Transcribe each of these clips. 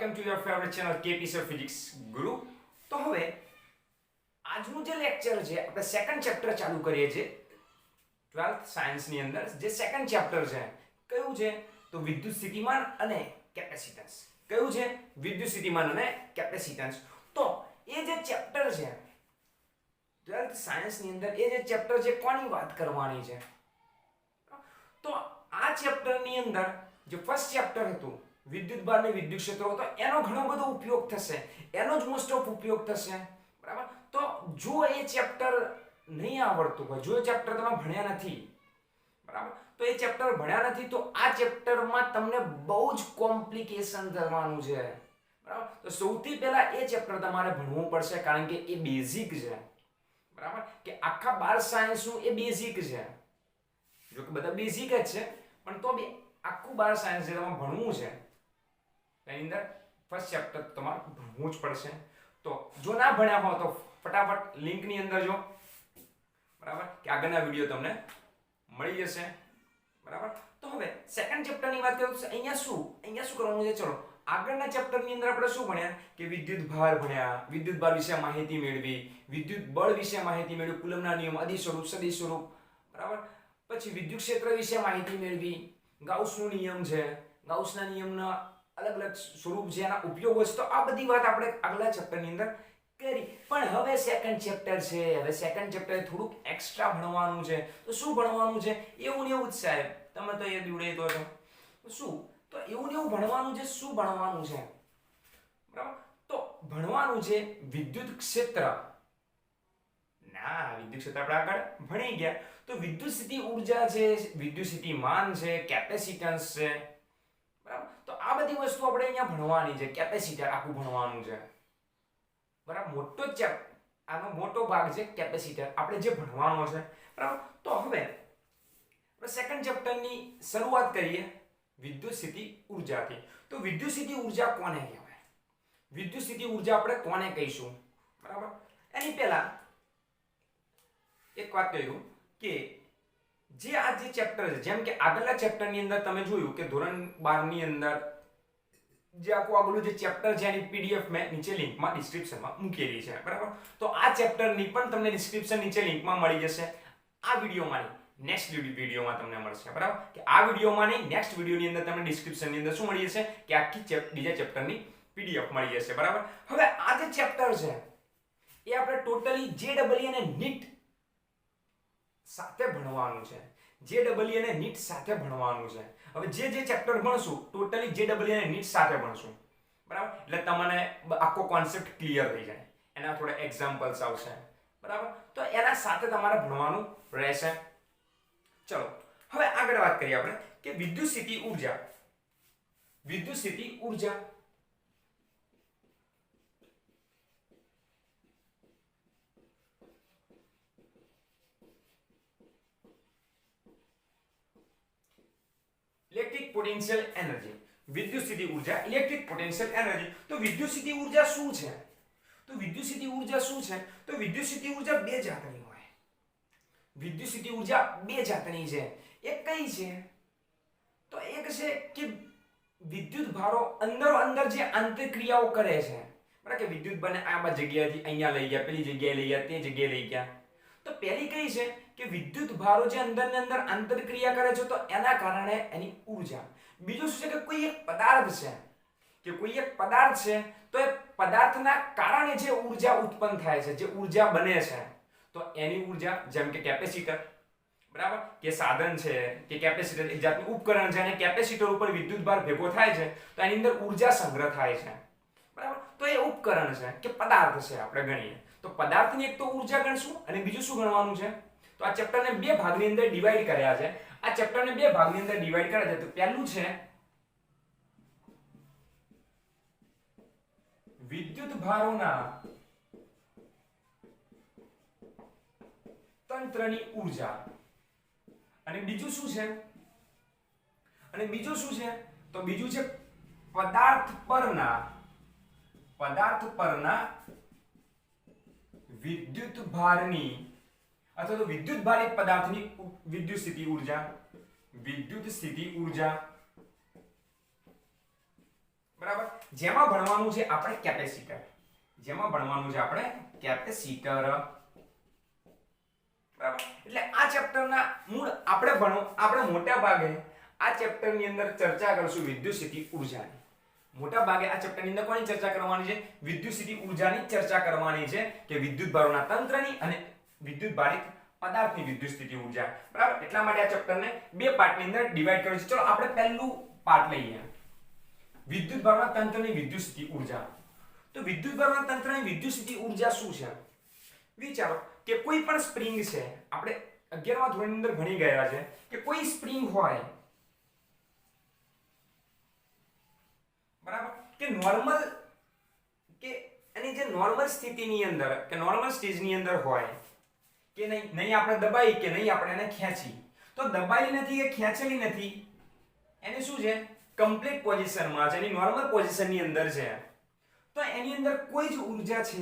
Welcome to your favourite channel KP sir physics ગુરુ. તો હવે આજનું જે લેક્ચર છે આપણે સેકન્ડ ચેપ્ટર ચાલુ કરીએ છીએ 12th સાયન્સ ની અંદર. જે સેકન્ડ ચેપ્ટર છે કયું છે તો વિદ્યુત સ્થિતિમાન અને કેપેસિટન્સ. કયું છે? વિદ્યુત સ્થિતિમાન અને કેપેસિટન્સ. તો એ જે ચેપ્ટર છે 12th સાયન્સ ની અંદર એ જે ચેપ્ટર છે કોની વાત કરવાની છે? તો આ ચેપ્ટર ની અંદર જે ફર્સ્ટ ચેપ્ટર હતું વિદ્યુત ભાર અને વિદ્યુત ક્ષેત્રો, તો એનો ઘણો બધો ઉપયોગ થશે, એનો જ મોસ્ટ ઓફ ઉપયોગ થશે, બરાબર. તો જો એ ચેપ્ટર નહીં આવડતું હોય, જો એ ચેપ્ટર તમે ભણ્યા નથી, બરાબર, તો એ ચેપ્ટર ભણ્યા નથી તો આ ચેપ્ટરમાં તમને બહુ જ કોમ્પ્લિકેશન થવાનું છે, બરાબર. તો સૌથી પહેલા એ ચેપ્ટર તમારે ભણવું પડશે, કારણ કે એ બેઝિક છે, બરાબર. કે આખા 12 સાયન્સનું એ બેઝિક છે. જો કે બધા બેઝિક જ છે, પણ તો બી આખું 12 સાયન્સ જે તમારે ભણવું છે એની અંદર ફર્સ્ટ ચેપ્ટર તમારે ભણવું જ પડશે. તો જો ના ભણ્યા હો તો ફટાફટ લિંકની અંદર જો, બરાબર, કે આગળના વિડીયો તમને મળી જશે, બરાબર. તો હવે સેકન્ડ ચેપ્ટરની વાત કરું તો અહીંયા શું કરવાનું છે? ચલો આગળના ચેપ્ટરની અંદર આપણે શું ભણ્યા કે વિદ્યુત ભાર ભણ્યા, વિદ્યુત ભાર વિશે માહિતી મેળવી, વિદ્યુત બળ વિશે માહિતી મેળવી, કુલમ્બના નિયમ, અદિશ સ્વરૂપ, સદિશ સ્વરૂપ, બરાબર. પછી વિદ્યુત ક્ષેત્ર વિશે માહિતી મેળવી, ગાઉસનો નિયમ છે, ગાઉસના નિયમના અલગ અલગ સ્વરૂપ છે, એના ઉપયોગો છે. તો આ બધી વાત આપણે આગલા ચેપ્ટરની અંદર કરી. પણ હવે સેકન્ડ ચેપ્ટર છે, હવે સેકન્ડ ચેપ્ટર થોડુંક એક્સ્ટ્રા ભણવાનું છે. તો શું ભણવાનું છે? એવું ને એવું જ સાહેબ, તમે તો એ દીવડે તો છો શું, તો એવું ને એવું ભણવાનું છે. શું ભણવાનું છે? બરાબર. તો ભણવાનું છે વિદ્યુત ક્ષેત્ર. ના, વિદ્યુત ક્ષેત્ર આપણે આગળ ભણી ગયા. તો વિદ્યુત સ્થિતિ ઊર્જા છે, વિદ્યુત સ્થિતિમાન છે, કેપેસિટન્સ છે, બરાબર. તો આ બધી વસ્તુ આપણે અહીંયા ભણવાની છે. કેપેસિટર આખું ભણવાનું છે, બરાબર. મોટો ચેપ્ટર, આનો મોટો ભાગ છે કેપેસિટર, આપણે જે ભણવાનો છે, બરાબર. તો હવે આપણે સેકન્ડ ચેપ્ટરની શરૂઆત કરીએ વિદ્યુત સ્થિતિ ઊર્જાથી. તો વિદ્યુત સ્થિતિ ઊર્જા કોને કહેવાય? વિદ્યુત સ્થિતિ ઊર્જા આપણે કોને કહીશું, બરાબર. એની પહેલા એક વાત કહ્યું કે જે આ જે ચેપ્ટર છે, જેમ કે આગળના ચેપ્ટરની અંદર તમે જોયું કે ધોરણ 12 ની અંદર જે આખું આગળનું જે ચેપ્ટર છે એની પીડીએફ મેં નીચે લિંકમાં ડિસ્ક્રિપ્શનમાં મૂકેલી છે, બરાબર. તો આ ચેપ્ટરની પણ તમને ડિસ્ક્રિપ્શન નીચે લિંકમાં મળી જશે. આ વિડીયોમાં નેક્સ્ટ વિડીયોમાં તમને મળશે, બરાબર. કે આ વિડીયોમાં નહીં, નેક્સ્ટ વિડીયોની અંદર તમને ડિસ્ક્રિપ્શનની અંદર શું મળી જશે કે આખી બીજા ચેપ્ટરની પીડીએફ મળી જશે, બરાબર. હવે આ જે ચેપ્ટર છે એ આપણે ટોટલી જેડબલઈ અને નીટ સાથે ભણવાનું છે. જેડબલઈ અને નીટ સાથે ભણવાનું છે. હવે જે ચેપ્ટર ભણશું ટોટલી જેડબલઈ અને નીટ સાથે ભણશું, બરાબર. એટલે તમને આખો કોન્સેપ્ટ ક્લિયર થઈ જાય, એના થોડા એક્ઝામ્પલ્સ આવશે, બરાબર. તો એના સાથે તમારે ભણવાનું રહેશે. ચલો હવે આગળ વાત કરીએ આપણે કે વિદ્યુત સ્થિતિ ઊર્જા. વિદ્યુત સ્થિતિ ઊર્જા ઇલેક્ટ્રિક પોટેન્શિયલ એનર્જી. વિદ્યુત સ્થિતિ ઊર્જા, ઇલેક્ટ્રિક પોટેન્શિયલ એનર્જી. તો વિદ્યુત સ્થિતિ ઊર્જા શું છે? તો વિદ્યુત સ્થિતિ ઊર્જા શું છે? તો વિદ્યુત સ્થિતિ ઊર્જા બે જાતની હોય. વિદ્યુત સ્થિતિ ઊર્જા બે જાતની છે. એક કઈ છે? તો એક છે કે વિદ્યુત ભારો અંદર જે આંતરક્રિયાઓ કરે છે, બરાબર. કે વિદ્યુત બને આ જગ્યાએથી અહીંયા લઈ ગયા, પેલી જગ્યાએ લઈ ગયા, તે જગ્યાએ લઈ ગયા. તો પહેલી કઈ છે કે વિદ્યુત ભારો જે અંદર આંતરક્રિયા કરે છે, તો એના કારણે એની ઊર્જા. બીજું શું છે કે કોઈ એક પદાર્થ છે, તો એ પદાર્થના કારણે જે ઊર્જા ઉત્પન્ન થાય છે, જે ઊર્જા બને છે, તો એની ઊર્જા, જેમ કે કેપેસિટર, બરાબર, કે સાધન છે, કે કેપેસિટર એક જાતનું ઉપકરણ છે, અને કેપેસિટર ઉપર વિદ્યુત ભાર ભેગો થાય છે તો એની અંદર ઊર્જા સંગ્રહ થાય છે, બરાબર. તો એ ઉપકરણ છે કે પદાર્થ છે આપણે ગણીએ તો પદાર્થની એક તો ઊર્જા ગણશું, અને બીજું શું ગણવાનું છે? તો આ ચેપ્ટરને બે ભાગની અંદર ડિવાઈડ કર્યા છે. આ ચેપ્ટરને બે ભાગની અંદર ડિવાઈડ કર્યા છે. તો પહેલું છે વિદ્યુત ભારોના તંત્રની ઊર્જા, અને બીજું શું છે? તો બીજું છે પદાર્થ પરના વિદ્યુત ભારની અથવા તો વિદ્યુત ભારિત પદાર્થની વિદ્યુત સ્થિતિ ઊર્જા. બરાબર, જેમાં ભણવાનું છે આપણે કેપેસિટર, જેમાં ભણવાનું છે આપણે કેપેસિટર, બરાબર. એટલે આ ચેપ્ટરના મૂળ આપણે મોટા ભાગે આ ચેપ્ટરની અંદર ચર્ચા કરશું વિદ્યુતસ્થિતિ ઊર્જાની. મોટા ભાગે આ ચેપ્ટરની અંદર કોની ચર્ચા કરવાની છે? વિદ્યુતસ્થિતિ ઊર્જાની ચર્ચા કરવાની છે, કે વિદ્યુત ભારોના તંત્રની અને વિદ્યુત ભારિત પદાર્થની વિદ્યુતસ્થિતિ ઊર્જા. બરાબર, એટલા માટે આ ચેપ્ટરને બે પાર્ટની અંદર ડિવાઈડ કર્યું છે. ચલો આપણે પહેલું પાર્ટ લઈએ, વિદ્યુત ભારોના તંત્રની વિદ્યુતસ્થિતિ ઊર્જા. તો વિદ્યુત ભારોના તંત્રની વિદ્યુતસ્થિતિ ઊર્જા શું છે? વિચારો કે કોઈ પણ સ્પ્રિંગ છે, આપણે 11મા ધોરણની અંદર ભણી ગયા છે કે કોઈ સ્પ્રિંગ હોય, બરાબર, કે નોર્મલ, કે એની જે નોર્મલ સ્થિતિની અંદર, કે નોર્મલ સ્ટેજની અંદર હોય, કે નહીં આપણે દબાઈ કે નહીં આપણે એને ખેંચી, તો દબાઈ નથી કે ખેંચેલી નથી, એને શું છે? કમ્પ્લીટ પોઝિશનમાં છે, એની નોર્મલ પોઝિશનની અંદર છે. તો એની અંદર કોઈ જ ઊર્જા છે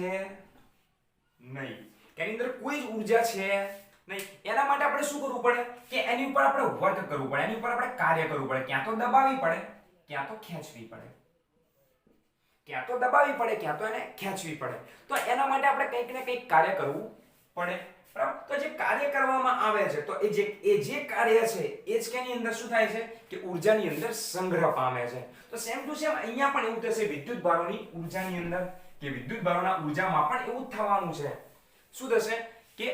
નહીં, એની અંદર કોઈ જ ઊર્જા છે નહીં. એના માટે આપણે શું કરવું પડે? કે એની ઉપર આપણે વર્ક કરવું પડે, એની ઉપર આપણે કાર્ય કરવું પડે. ક્યાં તો દબાવવી પડે, ક્યાં તો ખેંચવી પડે, ક્યાં તો દબાવવી પડે, ક્યાં તો એને ખેંચવી પડે. તો એના માટે આપણે કંઈક ને કંઈક કાર્ય કરવું પડે, બરાબર. તો જે કાર્ય કરવામાં આવે છે, તો એ જે કાર્ય છે એ જ કેની અંદર શું થાય છે? કે ઊર્જાની અંદર સંગ્રહ પામે છે. તો સેમ ટુ સેમ અહીંયા પણ એવું થશે વિદ્યુત ભારોની ઊર્જાની અંદર, કે વિદ્યુત ભારોના ઊર્જામાં પણ એવું જ થવાનું છે. શું થશે? કે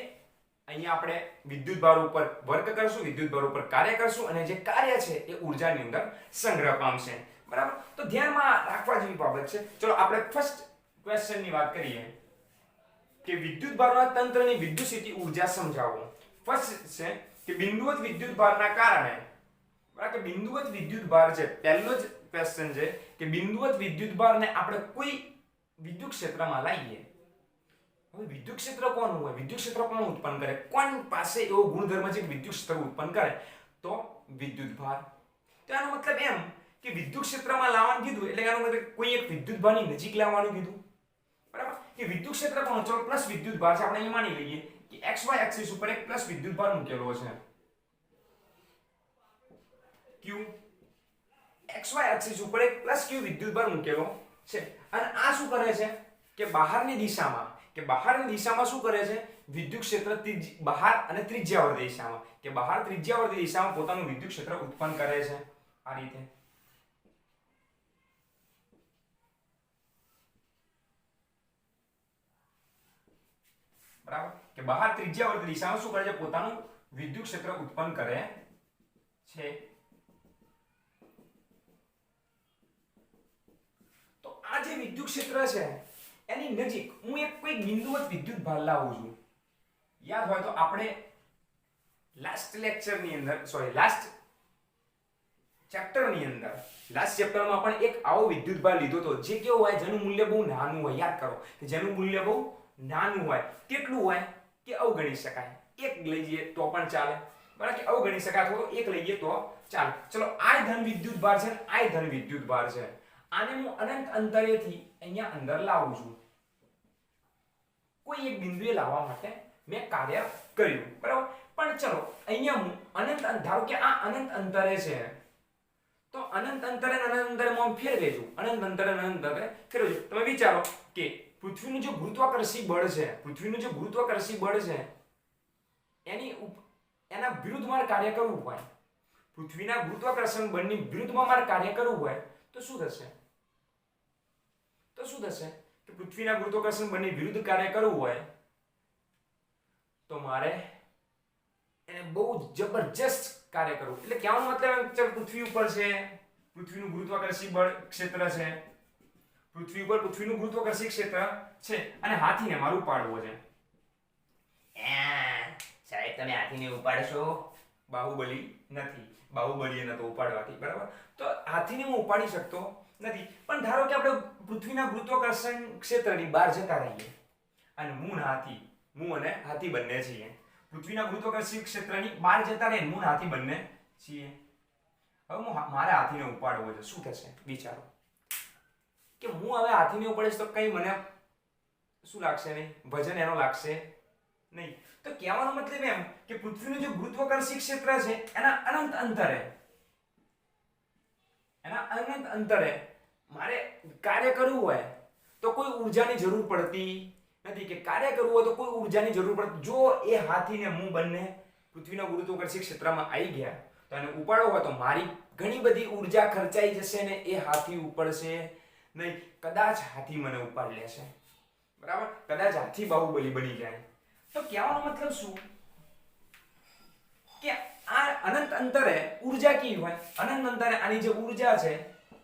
અહીંયા આપણે વિદ્યુત ભાર ઉપર વર્ક કરશું, વિદ્યુત ભાર ઉપર કાર્ય કરશું, અને જે કાર્ય છે એ ઊર્જાની અંદર સંગ્રહ પામશે, બરાબર. તો ધ્યાનમાં રાખવા જેવી બાબત છે. ચલો આપણે ફર્સ્ટ ક્વેશ્ચનની વાત કરીએ, કે વિદ્યુત ભારોના તંત્રની વિદ્યુતસ્થિતિ ઊર્જા સમજાવો. ફર્સ્ટ છે કે બિંદુવત વિદ્યુત ભારના કારણે, બરાબર, કે બિંદુવત વિદ્યુત ભાર છે, પહેલો જ ક્વેશ્ચન છે કે બિંદુવત વિદ્યુત ભારને આપણે કોઈ વિદ્યુત ક્ષેત્રમાં લાવીએ. હવે વિદ્યુત ક્ષેત્ર કોનું હોય? વિદ્યુત ક્ષેત્ર કોણ ઉત્પન્ન કરે? કોણ પાસે એવો ગુણધર્મ છે કે વિદ્યુત ક્ષેત્ર ઉત્પન્ન કરે? તો વિદ્યુત ભાર. તો આનો મતલબ એમ કે વિદ્યુત ક્ષેત્રમાં લાવવાનું કીધું એટલે આનો મતલબ કોઈ એક વિદ્યુત ભારની નજીક લાવવાનું કીધું, બરાબર. કે વિદ્યુત ક્ષેત્ર કોણ? ચલો પ્લસ વિદ્યુત ભાર છે, આપણે અહીં માની લઈએ કે xy એક્સિસ ઉપર એક પ્લસ વિદ્યુત ભાર મૂકેલો છે q, xy એક્સિસ ઉપર એક પ્લસ q વિદ્યુત ભાર મૂકેલો છે. અને આ શું કરે છે? કે બહારની દિશામાં શું કરે છે? વિદ્યુત ક્ષેત્ર બહાર અને ત્રિજ્યાવર્તી દિશામાં, કે બહાર ત્રિજ્યાવર્તી દિશામાં પોતાનું વિદ્યુત ક્ષેત્ર ઉત્પન્ન કરે છે. આ રીતે, બરાબર, કે બહાર ત્રિજ્યાવર્તી દિશામાં શું કરે છે? પોતાનું વિદ્યુત ક્ષેત્ર ઉત્પન્ન કરે છે. તો આ જે વિદ્યુત ક્ષેત્ર છે એની નજીક હું એક કોઈ બિંદુવત વિદ્યુત ભાર લાવું છું. યાદ હોય તો આપણે લાસ્ટ ચેપ્ટરમાં પણ એક આવો વિદ્યુત ભાર લીધો હતો, જે કેવો હોય? જેનું મૂલ્ય બહુ નાનું હોય. યાદ કરો કે જેનું મૂલ્ય બહુ નાનું હોય. કેટલું હોય? કે અવગણી શકાય. એક લઈએ તો પણ ચાલે, બરાબર, કે અવગણી શકાય અથવા તો એક લઈએ તો ચાલે. ચલો આ ધન વિદ્યુત ભાર છે, આ ધન વિદ્યુત ભાર છે. આને હું અનંત અંતરેથી અહીંયા અંદર લાવું છું. કોઈ એક બિંદુએ લાવવા માટે મેં કાર્ય કર્યું, બરાબર. પણ ચલો અહીંયા હું અનંત, ધારો કે આ અનંત અંતરે છે, તો અનંત અંતરે માં ફેરવે છું, અનંત અંતરે ફેરવે છું. તમે વિચારો કે પૃથ્વીનું જે ગુરુત્વાકર્ષી બળ છે એના વિરુદ્ધમાં કાર્ય કરવું હોય, પૃથ્વીના ગુરુત્વાકર્ષણ બળની વિરુદ્ધમાં મારે કાર્ય કરવું હોય તો શું થશે? કે પૃથ્વીના ગુરુત્વાકર્ષણ બળની વિરુદ્ધ કાર્ય કરવું હોય તો મારે એને બહુ જબરજસ્ત કાર્ય કરવું. એટલે કહેવાનો મતલબ એમ, પૃથ્વી ઉપર છે, પૃથ્વીનું ગુરુત્વાકર્ષી બળ ક્ષેત્ર છે, પૃથ્વી ઉપર પૃથ્વીનું ગુરુત્વાકર્ષી ક્ષેત્ર છે, અને હાથીને મારે ઉપાડવો છે. સાહેબ તમે હાથીને ઉપાડશો? બાહુબલી નથી, બાહુબલીએ નતો ઉપાડવાથી, બરાબર. તો હાથીને હું ઉપાડી શકતો નથી. પણ ધારો કે આપણે પૃથ્વીના ગુરુત્વાકર્ષણ ક્ષેત્રની બહાર જતા રહીએ અને હું અને હાથી બંને છીએ. પૃથ્વીના ગુરુત્વાકર્ષણ ક્ષેત્રની બહાર જતા રહીએ, હું અને હાથી બંને છીએ. હવે મારે હાથીને ઉપાડવો છે. શું થશે? વિચારો કે હું હવે હાથીને ઉપાડીશ તો કઈ મને શું લાગશે નહીં? વજન એનો લાગશે નહીં. તો કહેવાનો મતલબ એમ કે પૃથ્વીનું જે ગુરુત્વાકર્ષી ક્ષેત્ર છે એના અનંત અંતરે મારે કાર્ય કરવું હોય તો કોઈ ઉર્જાની જરૂર પડતી નથી, કે કાર્ય કરવું હોય તો કોઈ ઉર્જાની જરૂર પડતી. જો એ હાથીને હું બંને પૃથ્વીના ગુરુત્વાકર્ષણ ક્ષેત્રમાં આવી ગયા તો એને ઉપાડવો હોય તો મારી ઘણી બધી ઉર્જા ખર્ચાઈ જશે ને એ હાથી ઉપડશે નહીં. કદાચ હાથી મને ઉપાડી લેશે, બરાબર, કદાચ હાથી બાહુબલી બની જાય. તો કહેવાનો મતલબ શું કે આ અનંત અંતરે ઉર્જા કેવી હોય? અનંત અંતરે આની જે ઉર્જા છે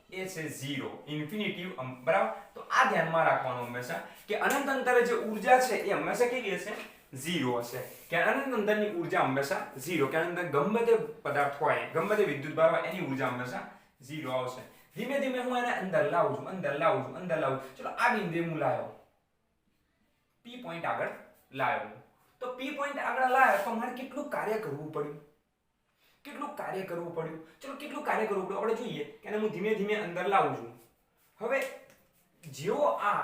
એ છે 0, ઇન્ફિનિટિવ, બરાબર. તો આ ધ્યાનમાં રાખવાનું હંમેશા કે અનંત અંતરે જે ઉર્જા છે એ હંમેશા કેવી હશે? 0 હશે. કે અનંત અંતરની ઉર્જા હંમેશા 0, કે અનંત ગમે તે પદાર્થ હોય, ગમે તે વિદ્યુત ભાર હોય, એની ઉર્જા હંમેશા 0 આવશે. ધીમે ધીમે હું એને અંદર લાવું છું, અંદર લાવું છું, અંદર લાવું છું. ચલો આ બિંદુએ હું લાવ્યો, P પોઈન્ટ આગળ લાવ્યો. તો P પોઈન્ટ આગળ લાવ્યો તો મારે કેટલું કાર્ય કરવું પડ્યું? કેટલું કાર્ય કરવું પડ્યું? ચલો કેટલું કાર્ય કરવું પડ્યું આપણે જોઈએ કે હું ધીમે ધીમે અંદર લાવું છું. હવે જેવો આ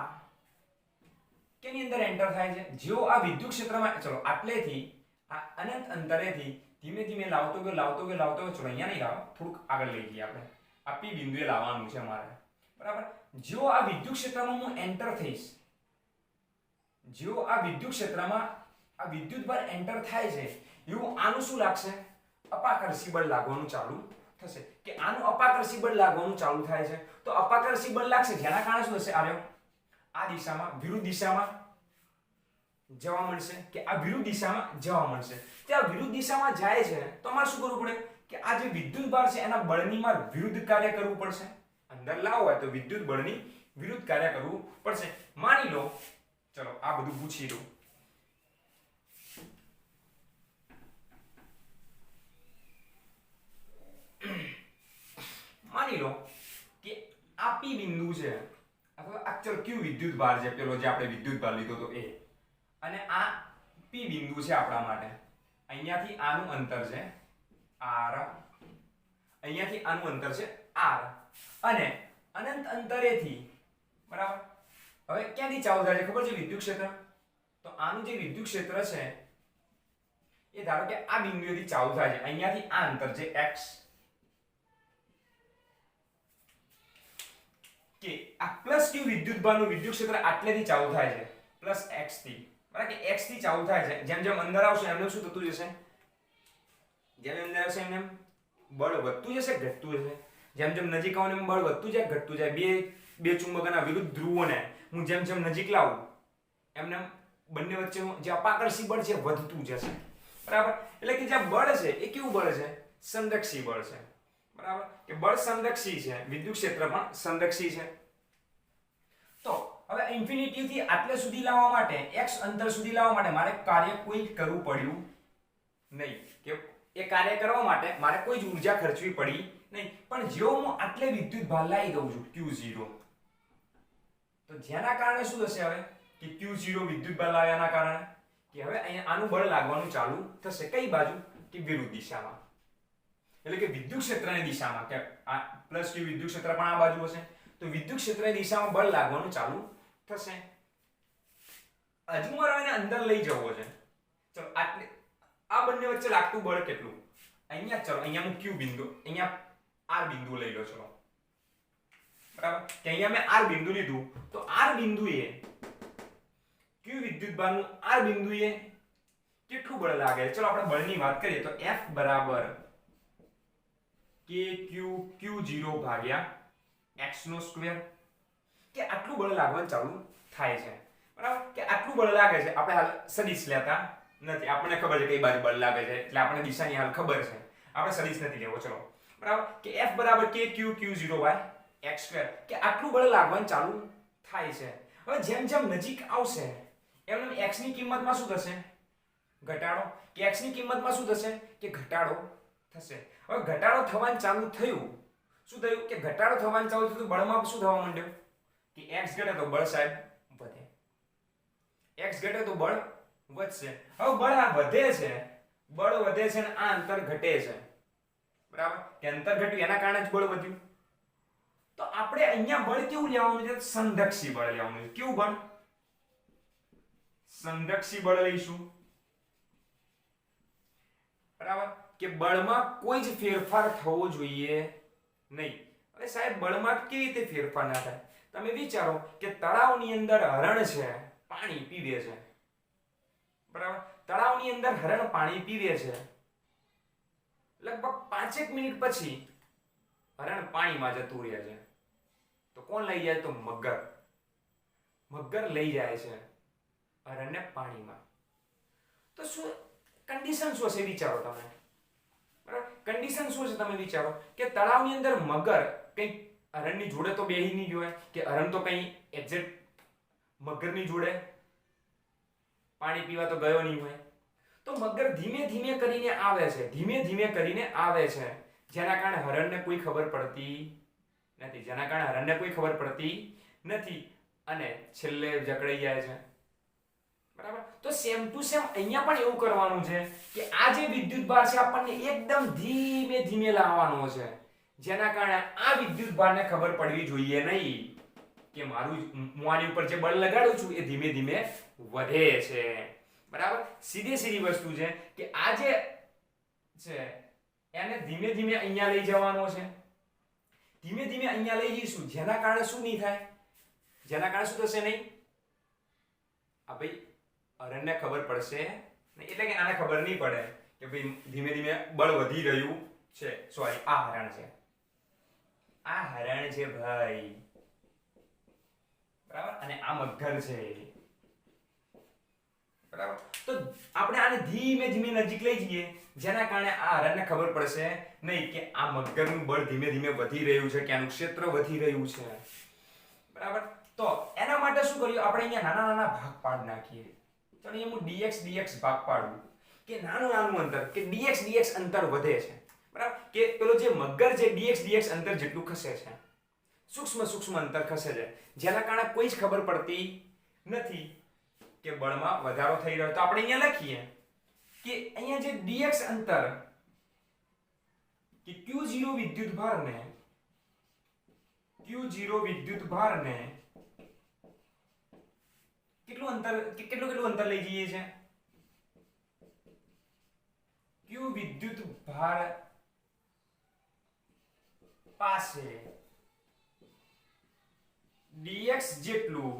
કેની અંદર એન્ટર થાય છે, જેવો આ વિદ્યુત ક્ષેત્રમાં, ચલો આટલેથી આ અનંત અંતરેથી ધીમે ધીમે લાવતો ગયો, લાવતો ગયો, લાવતો ગયો. ચલો અહીંયા નહીં લાવો, થોડુંક આગળ લઈ જઈએ આપણે. આ P બિંદુએ લાવવાનું છે મારે, બરાબર. જેવો આ વિદ્યુત ક્ષેત્રમાં હું એન્ટર થઈશ, જેવો આ વિદ્યુત ક્ષેત્રમાં આ વિદ્યુત ભાર એન્ટર થાય છે, એવું આનું શું લાગશે? અપાકર્ષી બળ લાગવાનું ચાલુ થશે. કે આનું અપાકર્ષી બળ લાગવાનું ચાલુ થાય છે તો અપાકર્ષી બળ લાગશે, જેના કારણે શું થશે? આવ્યો આ દિશામાં વિરુદ્ધ દિશામાં જવા મળશે, કે આ વિરુદ્ધ દિશામાં જવા મળશે. ત્યાં વિરુદ્ધ દિશામાં જાય છે તો અમારે શું કરવું પડે? કે આ જે વિદ્યુત ભાર છે એના બળની માર વિરુદ્ધ કાર્ય કરવું પડશે. અંદર લાવો હોય તો વિદ્યુત બળની વિરુદ્ધ કાર્ય કરવું પડશે. માની લો, ચલો આ બધું પૂછી લો. માની લો કે આ P બિંદુ છે અથવા આ ચલ Q વિદ્યુત ભાર છે, પેલો જે આપણે વિદ્યુત ભાર લીધો તો એ, અને આ P બિંદુ છે આપણા માટે. અહીંયાથી આનું અંતર છે R, અહીંયાથી આનું અંતર છે R, અને અનંત અંતરેથી, બરાબર. હવે ક્યાંથી ચાલુ થાય છે ખબર છે? વિદ્યુત ક્ષેત્ર. તો આનું જે વિદ્યુત ક્ષેત્ર છે એ ધારો કે આ બિંદુએથી ચાલુ થાય છે, અહીંયાથી આ અંતર છે x, કે આ પ્લસ Q વિદ્યુત ભારનું વિદ્યુત ક્ષેત્ર આટલેથી ચાલુ થાય છે, પ્લસ x થી, બરાબર, કે x થી ચાલુ થાય છે. જેમ જેમ અંદર આવશે એમ શું થતું જશે? જેમ અંદર આવશે એમ બળ વધતું જશે, ઘટતું જશે. જેમ જેમ નજીક આવો એમ બળ વધતું જાય, ઘટતું જાય. બે ચુંબકના વિરુદ્ધ ધ્રુવોને હું જેમ જેમ નજીક લાવું એમને બંને વચ્ચેનું જે અપાકર્ષી બળ છે વધતું જશે, બરાબર. એટલે કે જે બળ છે એ કેવું બળ છે? સંરક્ષી બળ છે, બરાબર. કે બળ સંરક્ષી છે, વિદ્યુત ક્ષેત્ર પણ સંરક્ષી છે. તો હવે ઇન્ફિનિટી થી આટલે સુધી લાવવા માટે, x અંતર સુધી લાવવા માટે મારે કાર્ય કોઈ કરવું પડ્યું નહીં, કે એ કાર્ય કરવા માટે મારે કોઈ જ ઉર્જા ખર્ચવી પડી નહીં. પણ જો હું આટલે વિદ્યુત ભાર લાવી દઉં છું Q0, તો જેના કારણે શું થશે? હવે કે Q0 વિદ્યુત ભાર લાવ્યાના કારણે કે હવે અહીંયા આનું બળ લાગવાનું ચાલુ થશે. કઈ બાજુ? કે વિરુદ્ધ દિશામાં, એટલે કે વિદ્યુત ક્ષેત્રની દિશામાં. કે આ પ્લસ Q વિદ્યુત ક્ષેત્ર પણ આ બાજુ હશે તો વિદ્યુત ક્ષેત્રની દિશામાં બળ લાગવાનું ચાલુ થશે. હજુ મારે એને અંદર લઈ જવો છે. ચલો આટલે આ બંને વચ્ચે લાગતું બળ કેટલું? અહીંયા, ચલો અહીંયા હું Q બિંદુ, અહીંયા R બિંદુ લઈ લો. ચલો, બરાબર, કે અહીંયા મેં R બિંદુ લીધું તો R બિંદુએ Q વિદ્યુત ભારનું R બિંદુએ કેટલું બળ લાગે? ચલો આપણે બળની વાત કરીએ તો F બરાબર Q0 ભાગ્યા x નો સ્ક્વેર, કે આટલું બળ લાગવાનું ચાલુ થાય છે, બરાબર. કે આટલું બળ લાગે છે. આપણે હાલ સદિશ લેતા નથી, આપણને ખબર છે કઈ બાજુ બળ લાગે છે, એટલે આપણને દિશાની હાલ ખબર છે, આપણે સદિશ નથી લેવો. ચલો, બરાબર, કે F બરાબર Q0/x², કે આટલું બળ લાગવાનું ચાલુ થાય છે. હવે જેમ જેમ નજીક આવશે એમ x ની કિંમતમાં શું થશે? ઘટાડો. કે x ની કિંમતમાં શું થશે? કે ઘટાડો થશે. હવે ઘટાડો થવાનું ચાલુ થયું, શું થયું? કે ઘટાડો થવાનું ચાલુ થયું, બળમાં શું થવા માંડ્યું? કે x ઘટે તો બળ સાહેબ વધે, x ઘટે તો બળ વધશે. હવે બળ આ વધે છે, બળ વધે છે અને આ અંતર ઘટે છે, બરાબર. કે અંતર ઘટ્યું એના કારણે જ બળ વધ્યું. તો આપણે અહીંયા બળ કેવું લેવાનું છે? સંરક્ષી બળ લેવાનું છે. કેવું બળ? સંરક્ષી બળ લઈશું, બરાબર. કે બળમાં કોઈ જ ફેરફાર થવો જોઈએ નહીં. હવે સાહેબ બળમાં કેવી રીતે ફેરફાર ના થાય? તમે વિચારો કે તળાવની અંદર હરણ છે, પાણી પીવે છે, બરાબર? તળાવની અંદર હરણ પાણી પીવે છે, લગભગ 5 મિનિટ પછી હરણ પાણીમાં જતું રહે છે, તો કોણ લઈ જાય? તો મગર. મગર લઈ જાય છે હરણને પાણીમાં. તો શું કન્ડિશન શું હશે વિચારો તમે, બરાબર? કન્ડિશન શું છે તમે વિચારો કે તળાવની અંદર મગર કંઈ હરણની જોડે તો બેહી નહીં જોય, કે હરણ તો કંઈ એક્ઝેક્ટ મગરની જોડે પાણી પીવા તો ગયો નહીં હોય. તો મગર ધીમે ધીમે કરીને આવે છે, ધીમે ધીમે કરીને આવે છે, જેના કારણે હરણને કોઈ ખબર પડતી નથી, જેના કારણે હરણને કોઈ ખબર પડતી નથી અને છેલ્લે જકડાઈ જાય છે, બરાબર? તો સેમ ટુ સેમ અહીંયા પણ એવું કરવાનું છે કે આ જે વિદ્યુત ભાર છે આપણને એકદમ ધીમે ધીમે લાવવાનો છે, જેના કારણે આ વિદ્યુત ભારને ખબર પડવી જોઈએ નહીં કે મારું હું આની ઉપર જે બળ લગાડું છું એ ધીમે ધીમે વધે છે, બરાબર? સીધી સીધી વસ્તુ છે કે આ જે છે એને ધીમે ધીમે અહીંયા લઈ જવાનો છે, ધીમે ધીમે અહીંયા લઈ જઈશું, જેના કારણે શું નહીં થાય? જેના કારણે શું થશે નહીં? આ ભાઈ હરણને ખબર પડશે નહીં, એટલે કે આને ખબર નહીં પડે કે ભાઈ ધીમે ધીમે બળ વધી રહ્યું છે. સોરી, આ હરણ છે, આ હરણ છે ભાઈ, બરાબર? અને આ મગર છે, બરાબર? તો આપણે આને ધીમે ધીમે નજીક લઈ જઈએ, જેના કારણે આ હરણને ખબર પડશે નહીં કે આ મગરનું બળ ધીમે ધીમે વધી રહ્યું છે, કે આનું ક્ષેત્ર વધી રહ્યું છે, બરાબર? તો એના માટે શું કર્યું આપણે? અહીંયા નાના નાના ભાગ પાડી નાખીએ. તો અહીંયા હું dx dx ભાગ પાડું કે નાનું નાનું અંતર, કે dx dx અંતર વધે છે, બરાબર? કે પેલો જે મગર છે dx dx અંતર જેટલું ખસે છે, સૂક્ષ્મ સૂક્ષ્મ અંતર ખસે છે, જેના કારણે કોઈ જ ખબર પડતી નથી કે બળમાં વધારો થઈ રહ્યો. તો આપણે અહીંયા લખીએ કે અહીંયા જે dx અંતર, કે q0 વિદ્યુત ભારને, q0 વિદ્યુત ભારને કેટલું અંતર લઈ જઈએ છે? q વિદ્યુત ભાર પાસે dx જેટલું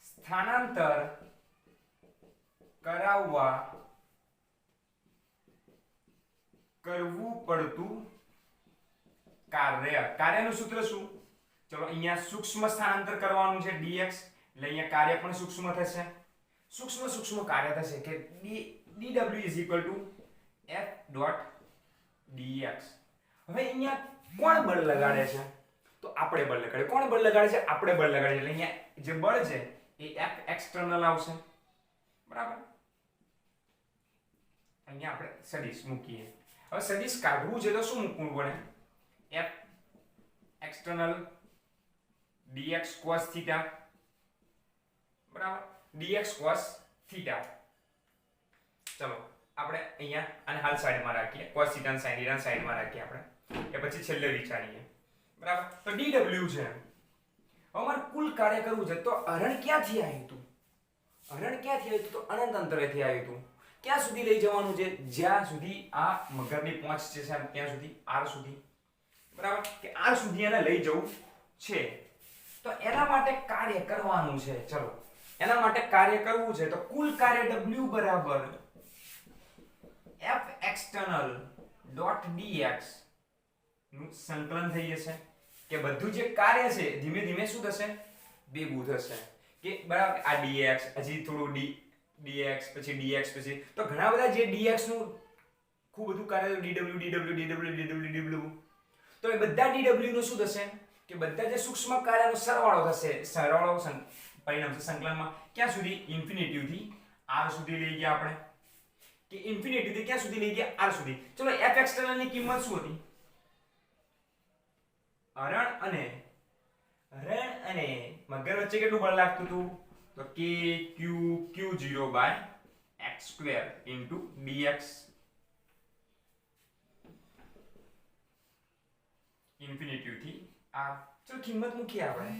સ્થાનાંતર કરવું પડતું કાર્યનું સૂત્ર શું? ચલો અહીંયા સૂક્ષ્મ સ્થાનાંતર કરવાનું છે dx, એટલે અહીંયા કાર્ય પણ સૂક્ષ્મ થશે, સૂક્ષ્મ કાર્ય થશે કે dw f dx. હવે અહીંયા કોણ બળ લગાડે છે? તો આપણે બળ લગાડે. કોણ બળ લગાડે છે? આપણે બળ લગાડે. એટલે અહીંયા જે બળ છે એ f એક્સટર્નલ આવશે, બરાબર? અહીંયા આપણે સદિશ મૂકીએ. હવે સદિશ કાઢવું છે તો શું મૂકવું પડે? f એક્સટર્નલ dx cos θ, બરાબર? dx cos θ. ચલો આપણે અહીંયા આને હાલ સાઈડમાં રાખીએ, cos θ અને sin θ સાઈડમાં રાખીએ આપણે, એ પછી છેલ્લે વિચારીએ, બરાબર? તો dw છે. હવે મારે કુલ કાર્ય કરવું છે, તો હરણ ક્યાંથી આવ્યું હતું? હરણ ક્યાંથી આવ્યું હતું? તો અનંત અંતરેથી આવ્યું હતું. ક્યાં સુધી લઈ જવાનું છે? જ્યાં સુધી આ મગરની પહોંચ છે ત્યાં સુધી, r સુધી, બરાબર? કે r સુધી એને લઈ જવું છે. તો એના માટે કાર્ય કરવાનું છે. ચલો એના માટે કાર્ય કરવું છે, તો કુલ કાર્ય w બરાબર f external dx નું સંકલન થઈ જશે, કે બધું જે કાર્ય છે ધીમે ધીમે શું થશે? ભેગું થશે, કે બરાબર આ dx, હજી થોડું dx, પછી dx, પછી તો ઘણા બધા જે dx નું ખૂબ બધું કાર્ય dw. તો એ બધા dw નું શું થશે? કે બધા જે સૂક્ષ્મ કાર્યનો સરવાળો થશે, સરવાળો પરિણામ છે સંકલનમાં ક્યાં સુધી? ઇન્ફિનિટી થી r સુધી લઈ ગયા આપણે, કે ઇન્ફિનિટી થી ક્યાં સુધી લઈ ગયા? r સુધી. ચલો f એક્સટર્નલ ની કિંમત શું હતી? હરણ અને મગર વચ્ચે કેટલું બળ લાગતું હતું? તો k q0 x² dx infinity થી r. ચલો કિંમત મૂકીએ આપણે,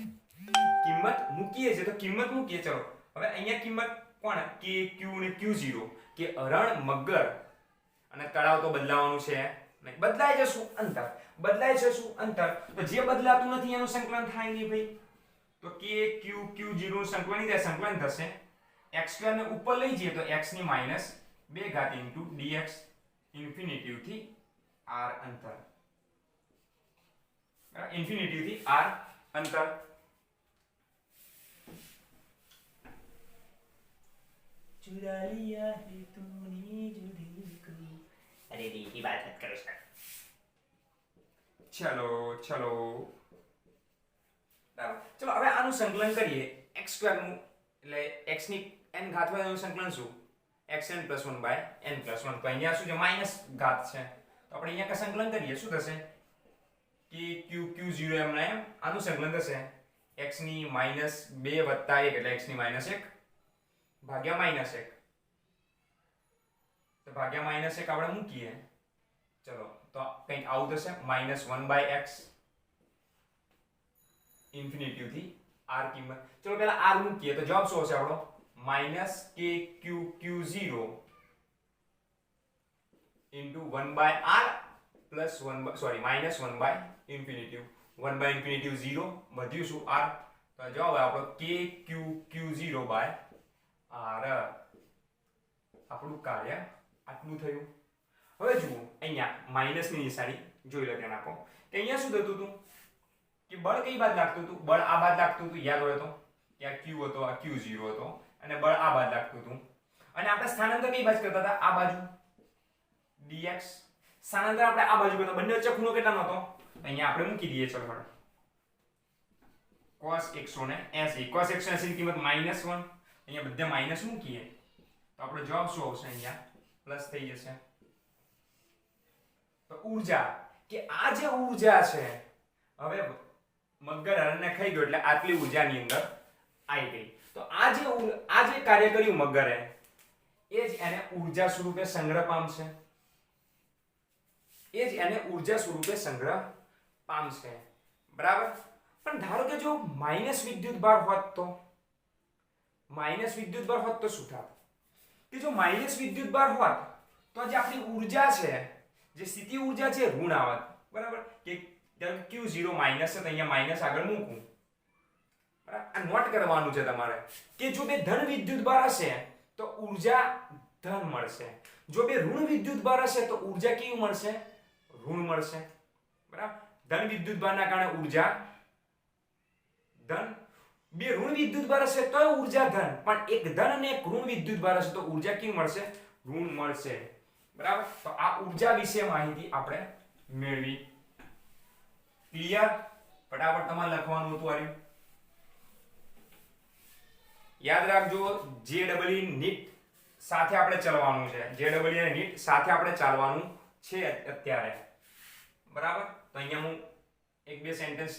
કિંમત મૂકીએ છે તો કિંમત મૂકીએ. ચલો હવે અહીંયા કિંમત કોણ? k q ને q0, કે હરણ, મગર અને તળાવ તો બદલાવાનું છે નહીં, બદલાઈ જશું અંતર, બદલાઈ જશું અંતર, તો જે બદલાતું નથી એનું સંકલન થાય નહીં ભાઈ, તો k q q0 નું સંકલન થશે x² ને ઉપર લઈ જઈએ તો x ની -2 ઘાત dx ઇન્ફિનિટી થી r અંતર, ઇન્ફિનિટી થી r અંતર। चुरा लिया है तूने जो दिल को, अरे रे की बात मत करो सर। चलो चलो चलो હવે આનું સંકલન કરીએ x² નું, એટલે x ની n ઘાત વાળું સંકલન શું xn + 1 / n + 1, તો અહીંયા શું છે માઈનસ ઘાત છે, તો આપણે અહીંયા કા સંકલન કરીએ શું થશે કે q0 એમ આનું સંકલન થશે x ની -2 + 1 એટલે x ની -1 ભાગ્યા -1, તો ભાગ્યા -1 આપણે મૂકીએ, ચલો તો કંઈક આવું થશે -1/x ઇન્ફિનિટી થી r કિંમત, ચલો પહેલા r મૂકીએ તો જવાબ શું હશે આપણો -kqqq0 1/r પ્લસ 1 સોરી -1/∞ 1/∞ 0 વધ્યું શું r, તો જવાબ આપણો kqqq0/r, આપણું કાર્ય આટલું થયું। હવે જુઓ અહીંયા માઈનસની નિશાની જોઈ લો, ધ્યાન આપો કે અહીંયા શું થતું હતું કે બળ કઈ બાજુ લાગતું હતું, બળ આ બાજુ લાગતું હતું, યાદ હોય તો કે આ q હતો, આ q0 હતો, અને બળ આ બાજુ લાગતું હતું, અને આપણે સ્થાનાંતર કઈ બાજુ કરતા હતા, આ બાજુ dx, સ્થાનાંતર આપણે આ બાજુ કરતા, બંને વચ્ચે ખૂણો કેટલાનો હતો, અહીંયા આપણે મૂકી દઈએ, ચલો હવે cos 180, cos 180 ની કિંમત -1, અહીંયા બધે માઈનસ મૂકીએ તો આપણો જવાબ શું આવશે, અહીંયા પ્લસ થઈ જશે। તો ઊર્જા કે આ જે ઊર્જા છે, હવે મગર હરણને ખાઈ ગયો એટલે આટલી ઊર્જાની અંદર આવી ગઈ, તો આ જે કાર્ય કર્યું મગરે એ જ એને ઊર્જા સ્વરૂપે સંગ્રહ પામશે, એ જ એને ઊર્જા સ્વરૂપે સંગ્રહ પામશે, બરાબર। પણ ધારો કે જો માઈનસ વિદ્યુત ભાર હોત તો, માઈનસ વિદ્યુત ભાર હોત તો શું થાત કે જો માઈનસ વિદ્યુત ભાર હોત તો જે આપણી ઊર્જા છે, જે સ્થિતિ ઊર્જા છે ઋણ આવત, બરાબર, કે q0 માઈનસ છે તો અહીંયા માઈનસ આગળ મૂકું, બરાબર, આ નોટ કરવાનું છે તમારે કે જો બે ધન વિદ્યુત ભાર હશે તો ઊર્જા ધન મળશે, જો બે ઋણ વિદ્યુત ભાર હશે તો ઊર્જા કેવી મળશે, ઋણ મળશે, બરાબર। ધન વિદ્યુત ભારના કારણે ઊર્જા ધન, બે ઋણ વિદ્યુત ભાર હશે તો ઊર્જા ધન, પણ એક ધન અને એક ઋણ વિદ્યુત ભાર હશે તો ઊર્જા કેવી મળશે, ઋણ મળશે, બરાબર। તો આ ઊર્જા વિશે માહિતી આપણે મેળવી, ક્લિયર? ફટાફટ તમારે લખવાનું હતું આર્યું, યાદ રાખજો JEE નીટ સાથે આપણે ચાલવાનું છે, JEE અને નીટ સાથે આપણે ચાલવાનું છે અત્યારે, બરાબર। તો અહીંયા હું એક બે સેન્ટેન્સ,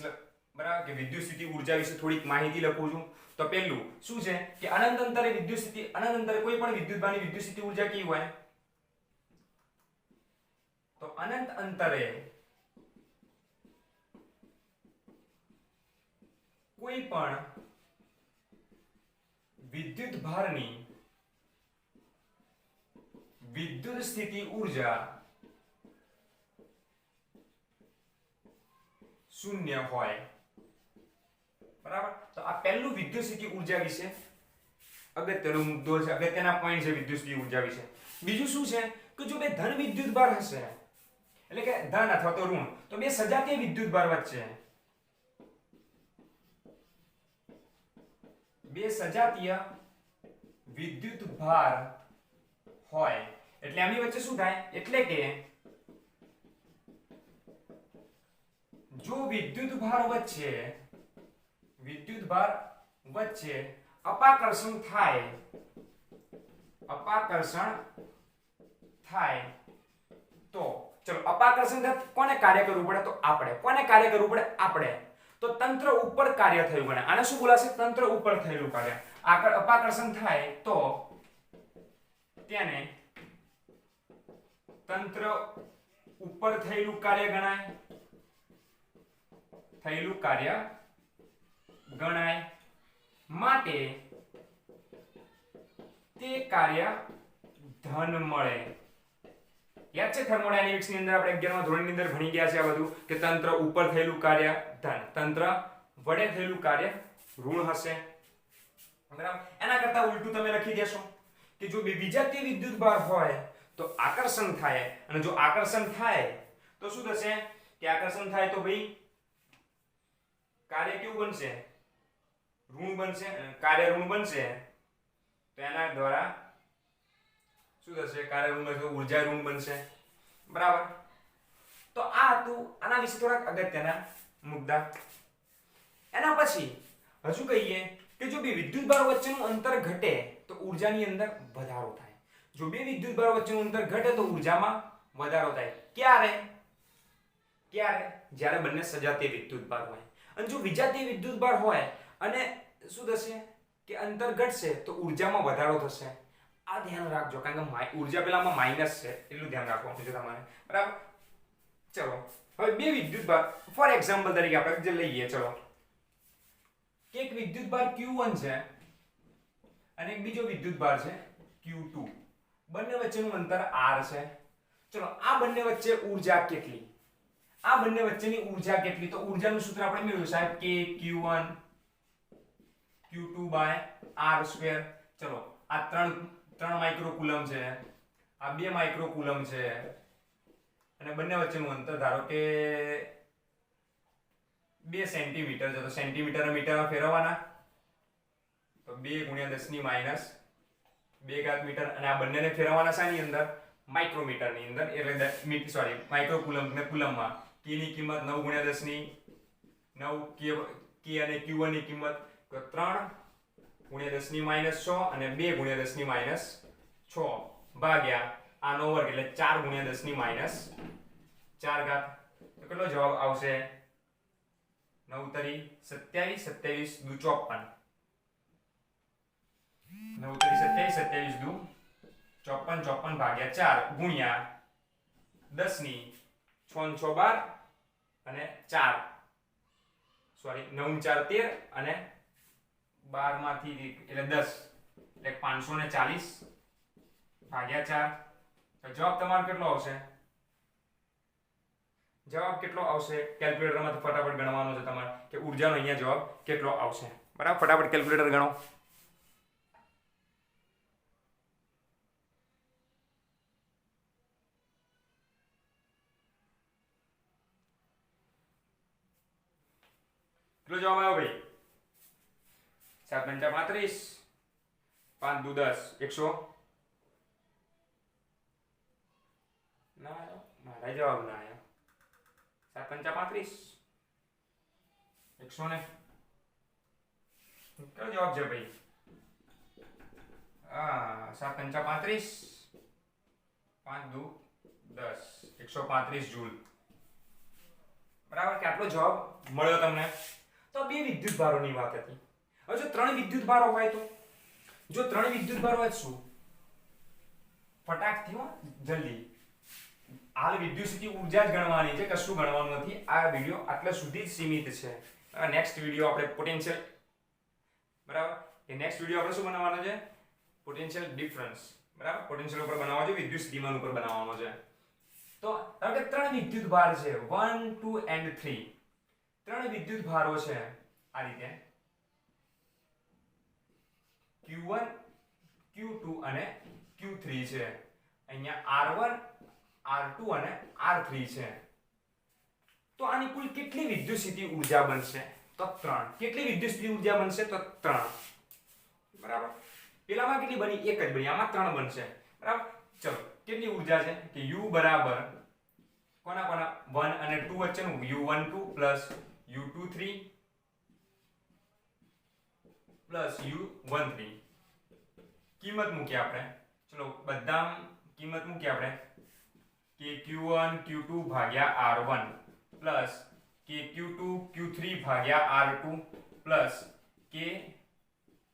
બરાબર, કે વિદ્યુત સ્થિતિ ઊર્જા વિશે થોડીક માહિતી લખું છું। તો પહેલું શું છે કે અનંત અંતરે વિદ્યુત સ્થિતિ, અનંત અંતરે કોઈ પણ વિદ્યુત ભારની વિદ્યુત સ્થિતિ ઊર્જા કેવી હોય, તો અનંત અંતરે કોઈ પણ વિદ્યુત ભારની વિદ્યુત સ્થિતિ ઊર્જા શૂન્ય હોય, બરાબર। તો આ પહેલું વિદ્યુત સ્થિતિ ઊર્જા વિશે અગત્યનો મુદ્દો છે, અગત્યના પોઈન્ટ છે વિદ્યુત સ્થિતિ ઊર્જા વિશે। બીજું શું છે કે જો બે ધન વિદ્યુત ભાર હશે, એટલે કે ધન અથવા તો ઋણ, તો બે સજાતીય વિદ્યુત ભાર વચ્ચે, બે સજાતીય વિદ્યુત ભાર હોય એટલે એમની વચ્ચે શું થાય, એટલે કે જો વિદ્યુત ભાર વચ્ચે અપાકર્ષણ થાય તો ચલો અપાકર્ષણ કોને કાર્ય કરવું પડે, તો આપણે કોને કાર્ય કરવું પડે, આપણે, તો તંત્ર ઉપર કાર્ય થયું ગણે, આને શું બોલાશે, તંત્ર ઉપર થયેલું કાર્ય। આગળ અપાકર્ષણ થાય તો તેને તંત્ર ઉપર થયેલું કાર્ય ગણાય, માટે તે કાર્ય ધન મળે, યાદ છે થર્મોડાયનેમિક્સ ની અંદર આપણે 11મા ધોરણની અંદર ભણી ગયા છે આ બધું કે તંત્ર ઉપર થયેલું કાર્ય ધન, તંત્ર વડે થયેલું કાર્ય ઋણ હશે, બરાબર. એના કરતા ઉલટું તમે લખી દેશો કે જો વિજાતીય વિદ્યુતભાર હોય તો આકર્ષણ થાય, અને જો આકર્ષણ થાય તો શું થશે કે આકર્ષણ થાય તો ભાઈ કાર્ય કેવું બનશે, ઋણ બનશે, કાર્ય ઋણ બનશે તો એના દ્વારા શું થશે, કાર્ય ઋણ બનશે, ઊર્જા ઋણ બનશે, બરાબર. તો આ હતું આના વિશે થોડાક અગત્યના મુદ્દા. એના પછી હજુ કહીએ કે જો બે વિદ્યુતભારો વચ્ચેનું અંતર ઘટે તો ઊર્જાની અંદર વધારો થાય. જો બે વિદ્યુતભારો વચ્ચેનું અંતર ઘટે તો ઊર્જામાં વધારો થાય. ક્યારે? જ્યારે બંને સજાતીય વિદ્યુતભાર હોય. અને જો વિજાતીય વિદ્યુતભાર હોય અને શું થશે કે અંતર ઘટશે તો ઊર્જામાં વધારો થશે. આ ધ્યાન રાખજો, કારણ કે ઊર્જા પેલામાં માઈનસ છે એટલું ધ્યાન રાખવાનું છે તમારે, બરાબર. ચલો હવે બે વિદ્યુતભાર ફોર એક્ઝામ્પલ તરીકે આપણે જે લઈએ, ચલો કે એક વિદ્યુતભાર Q1 છે અને એક બીજો વિદ્યુતભાર છે Q2. બંને વચ્ચેનું અંતર r છે. ચલો આ બંને વચ્ચે ઊર્જા કેટલી, આ બંને વચ્ચેની ઊર્જા કેટલી, તો ઊર્જાનું સૂત્ર આપણે મેળવ્યું સાહેબ કે Q1 Q2 r². ચલો આ 3 માઇક્રોકુલમ છે, આ 2 માઇક્રોકુલમ છે, અને બંને વચ્ચેનું અંતર ધારો કે 2 સેન્ટીમીટર છે, તો સેન્ટીમીટર ને મીટરમાં ફેરવવાના તો 2 × 10⁻² મીટર, અને આ બંનેને ફેરવવાના શાની અંદર, માઇક્રોમીટર ની અંદર, એટલે માઇક્રોકુલમ ને કુલમમાં. k ની કિંમત 9 × 10⁹ k અને q1 ની કિંમત 3 × 10⁻6 અને 2 × 10⁻6 ભાગ્યા આનો વર્ગ એટલે 4 × 10⁻4. તો કેટલો જવાબ આવશે? 9 તરી 27, 27 દુ 54, 9 તરી 27, 27 દુ 54, 54 ભાગ્યા 4 ગુણ્યા 10 ની 6 ને 6 12 અને 4 9 × 4 13 અને 12 માંથી એટલે 10 એટલે 540 ભાગ્યા 4. તો જવાબ તમારો કેટલો આવશે? જવાબ કેટલો આવશે? કેલ્ક્યુલેટરમાંથી ફટાફટ ગણવાનો છે તમારે કે ઊર્જાનો અહીંયા જવાબ કેટલો આવશે, બરાબર. ફટાફટ કેલ્ક્યુલેટર ગણો. કેટલો જવાબ આવ્યો ભાઈ? 7 × 5 35, 5 દુ 10 100. ના આવ્યો, મારા જવાબ ના આવ્યો. 7 × 5 35, 100 ને કેટલો જવાબ છે ભાઈ? 7 × 5 35, 5 દુ 10 135 જૂલ, બરાબર. કે આટલો જવાબ મળ્યો તમને. તો બે વિદ્યુતભારોની વાત હતી. હવે જો 3 વિદ્યુતભારો હોય તો, જો 3 વિદ્યુતભારો હોય શું, ફટાકથી હો જલ્દી હાલ વિદ્યુતસ્થિતિ ઊર્જા જ ગણવાની છે, કશું ગણવાનું નથી. આ વિડિયો આટલા સુધી જ સીમિત છે. નેક્સ્ટ વિડિયો આપણે પોટેન્શિયલ, બરાબર, એ નેક્સ્ટ વિડિયો આપણે શું બનાવવાનો છે? પોટેન્શિયલ ડિફરન્સ, બરાબર. પોટેન્શિયલ ઉપર બનાવવાનો છે, વિદ્યુતસ્થિતિમાન ઉપર બનાવવાનો છે. તો ધારો કે 3 વિદ્યુતભાર છે 1 2 and 3. 3 વિદ્યુતભારો છે આ રીતે Q1 Q2 અને Q3 છે. અહીંયા R1 R2 અને R3 છે. તો આની કુલ કેટલી વિદ્યુતસ્થિતિ ઊર્જા બનશે? તો 3. કેટલી વિદ્યુતસ્થિતિ ઊર્જા બનશે? તો 3, બરાબર. પેલામાં કેટલી બની? એક જ બની, આમાં 3 બનશે, બરાબર. ચલો કેટલી ઊર્જા છે કે U બરાબર કોના 1 અને 2 વચ્ચેનું U12 U23 U13. કિંમત મૂકી આપણે, ચલો બધા કિંમત મૂકી આપણે કે Q1 Q2 ભાગ્યા R1 પ્લસ કે Q2 Q3 ભાગ્યા R2 પ્લસ કે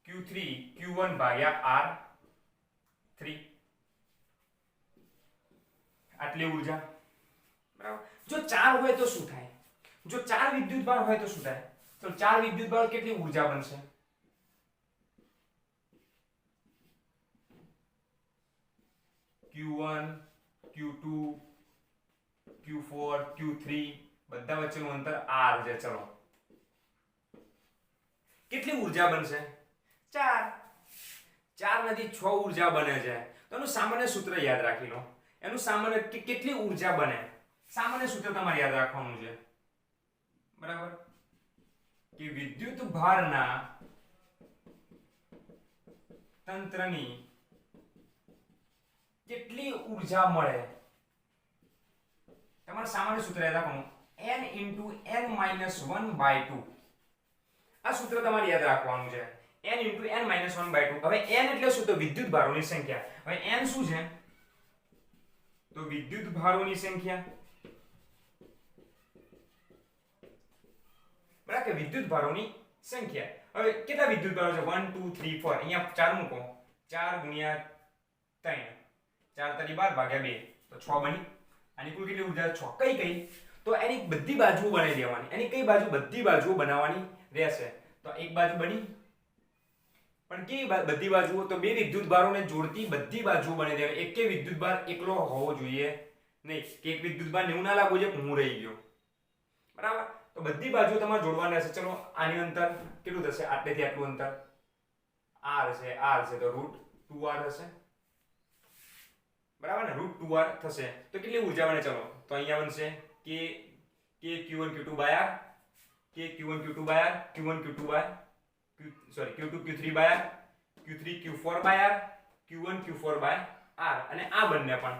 Q3 Q1 ભાગ્યા R3. આટલી ઊર્જા, બરાબર. જો 4 હોય તો શું થાય? જો 4 વિદ્યુતભાર હોય તો શું થાય? તો 4 વિદ્યુતભાર કેટલી ઊર્જા બનશે? Q1 Q2 Q4 Q3 બધા વચ્ચેનું અંતર r છે. ચલો કેટલી ઊર્જા બનશે? 4. 4 માંથી 6 ઊર્જા બને છે. તો એનું સામાન્ય સૂત્ર યાદ રાખી લો. એનું સામાન્ય કેટલી ઊર્જા બને, સામાન્ય સૂત્ર તમારે યાદ રાખવાનું છે. બરાબર, કે વિદ્યુત ભારના તંત્રની કેટલી ઊર્જા મળે, તમારે સામાન્ય સૂત્ર યાદ રાખવાનું n × n-1/2. આ સૂત્ર તમારે યાદ રાખવાનું છે, n × n-1/2. હવે n એટલે શું? તો વિદ્યુત ભારોની સંખ્યા. હવે n શું છે? તો વિદ્યુત ભારોની સંખ્યા. બરાબર, કે વિદ્યુત ભારોની સંખ્યા. હવે કેટલા વિદ્યુત ભારો છે? 1 2 3 4. અહીંયા 4 મૂકો. 4 × 3, 4 × 12 ભાગ્યા 2, તો 6 બની. આની કુલ કેટલી ઊર્જા? 6. કઈ કઈ? તો એની બધી બાજુઓ બનાવી દેવાની. એની કઈ બાજુ? બધી બાજુઓ બનાવવાની રહેશે. તો એક બાજુ બની, પણ કેવી બધી બાજુઓ? તો બે વિદ્યુત ભારોને જોડતી બધી બાજુઓ બનાવી દેવાની. એકે વિદ્યુત ભાર એકલો હોવો જોઈએ નહીં, કે એક વિદ્યુત ભાર એવું ના લાગવું જોઈએ હું રહી ગયો. બરાબર, તો બધી બાજુઓ તમારે જોડવાની હશે. ચલો આની અંતર કેટલું થશે? આટલેથી આટલું અંતર r છે. r છે તો √2r હશે. બરાબર ને, √2r થશે. તો કેટલી ઊર્જા બને? ચલો તો અહીંયા બનશે કે Q1 Q2/r, K Q1 Q2/r, Q1 Q2/r, Q2 Q3/r, Q3 Q4/r, Q1 Q4/r. અને આ બંને પણ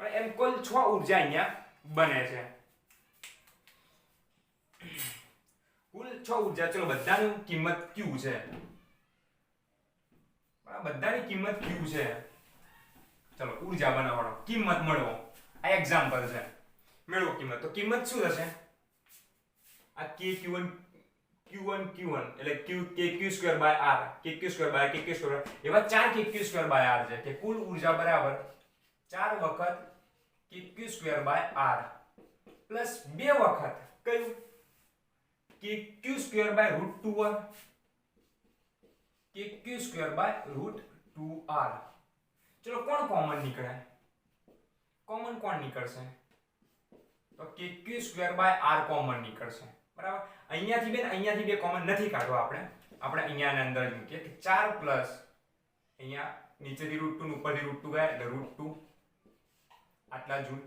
બરાબર, એમ કુલ 6 ઊર્જા અહીંયા બને છે. કુલ 6 ઊર્જા. ચલો બધાની કિંમત Q છે. બરાબર, બધાની કિંમત Q છે. ચલો ઊર્જા બનાવવાનો, કિંમત મળવો. આ એક્ઝામ્પલ છે. મેળવો કિંમત. તો કિંમત શું થશે? આ K Q1 એટલે KQ2/r, KQ2/r, KQ2/r, એવા 4 KQ2/r છે કે કુલ ઊર્જા બરાબર 4 વખત KQ2/r પ્લસ 2 વખત કયું? KQ2/√2r, KQ2/√2r. ચલો કોણ કોમન નીકળે? કોમન કોણ નીકળશે? તો KQ2/r કોમન નીકળશે. બરાબર, અહીંયાથી બે કોમન નથી કાઢવા આપણે અહીંયાની અંદર જ મૂકીએ કે 4 પ્લસ અહીંયા નીચેથી √2 ને ઉપરથી √2 ગયા એટલે √2 આટલા જૂલ.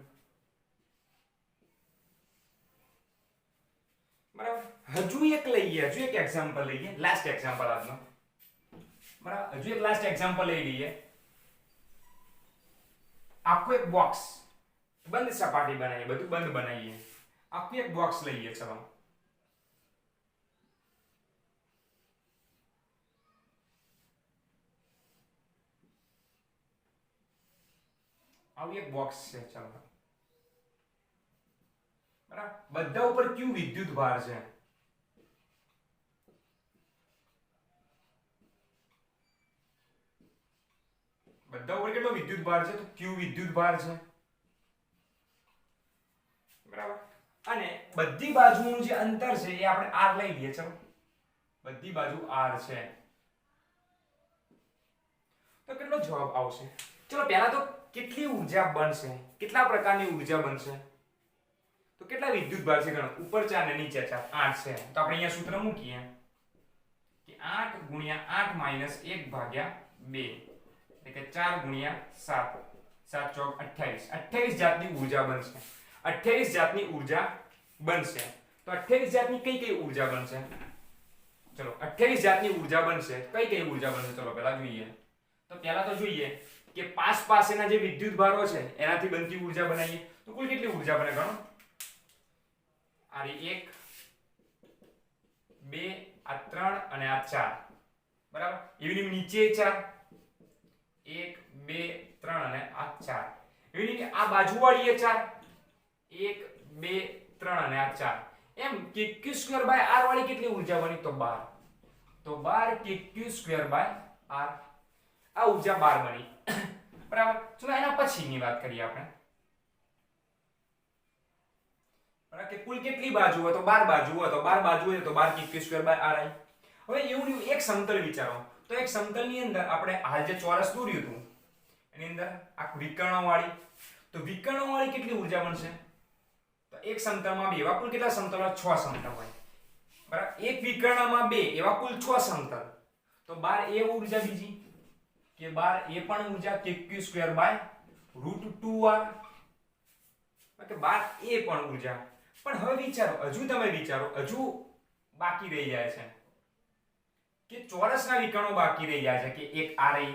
બરાબર, હજુ એક એક્ઝામ્પલ લઈએ, લાસ્ટ એક્ઝામ્પલ આજનો. બરાબર, હજુ એક લાસ્ટ એક્ઝામ્પલ લઈ લઈએ. આખું એક બોક્સ, બંધ સપાટી બનાવીએ, બધું બંધ બનાવીએ. આખું એક બોક્સ લઈએ. ચલો આવું એક બોક્સ છે. ચલો બરાબર, બધા ઉપર Q વિદ્યુત ભાર છે. બધા ઉપર કેટલો વિદ્યુત ભાર છે? તો Q વિદ્યુત ભાર છે. બરાબર, અને બધી બાજુનું જે અંતર છે એ આપણે r લઈ લઈએ. ચલો બધી બાજુ r છે. તો કેટલો જવાબ આવશે? ચલો પહેલા તો કેટલી ઊર્જા બનશે, કેટલા પ્રકારની ઊર્જા બનશે? તો કેટલા વિદ્યુત ભાર છે ગણો. ઉપર 4 ને નીચે 4, 8 છે. તો આપણે અહીંયા સૂત્ર મૂકીએ કે 8 × 8 - 1/2 એટલે કે 4 × 7, 7 ચોક 28. 28 જાતની ઊર્જા બનશે. 28 જાતની ઊર્જા બનશે. તો 28 જાતની કઈ ઊર્જા બનશે? ચલો 28 જાતની ઊર્જા બનશે. કઈ ઊર્જા બનશે? ચલો પહેલા જોઈએ. તો પહેલા તો જોઈએ કે પાસેના જે વિદ્યુત ભારો છે એનાથી બનતી ઊર્જા બનાવીએ. તો કુલ કેટલી ઊર્જા બને ગણો. આ 1 2 આ 3 અને આ 4. બરાબર, એવી નીચે 4 1 2 3 અને આ 4. એવી આ બાજુવાળી એ 4 1 2 3 અને આ 4. એમ KQ2/r વાળી કેટલી ઊર્જા બની? તો 12. તો 12 KQ2/r. આ ઊર્જા 12 બની. બરાબર, ચલો એના પછીની વાત કરીએ આપણે. બરાબર, કે કુલ કેટલી બાજુ હોય? તો 12 બાજુ હોય. તો 12 બાજુ હોય તો 12 KQ2/r આવી. હવે એવું એક સમતલ વિચારો. તો એક સમતલની અંદર આપણે હાલ જે ચોરસ દોર્યું હતું એની અંદર આ વિકર્ણો વાળી, તો વિકર્ણોવાળી કેટલી ઉર્જા બનશે? તો એક સમતલમાં 2 એવા કુલ કેટલા સમતલ હોય? 6 સમતલ હોય, બરાબર. એક વિકર્ણમાં 2 એવા કુલ 6 સમતલ. તો 12 એ ઉર્જા બીજી કે 12 એ પણ ઉર્જા kq²/√2r, કે 12 એ પણ ઉર્જા. પણ હવે વિચારો, હજુ તમે વિચારો, હજુ બાકી રહી જાય છે કે ચોરસના વિકર્ણો બાકી રહી જાય છે, કે એક આ રહી,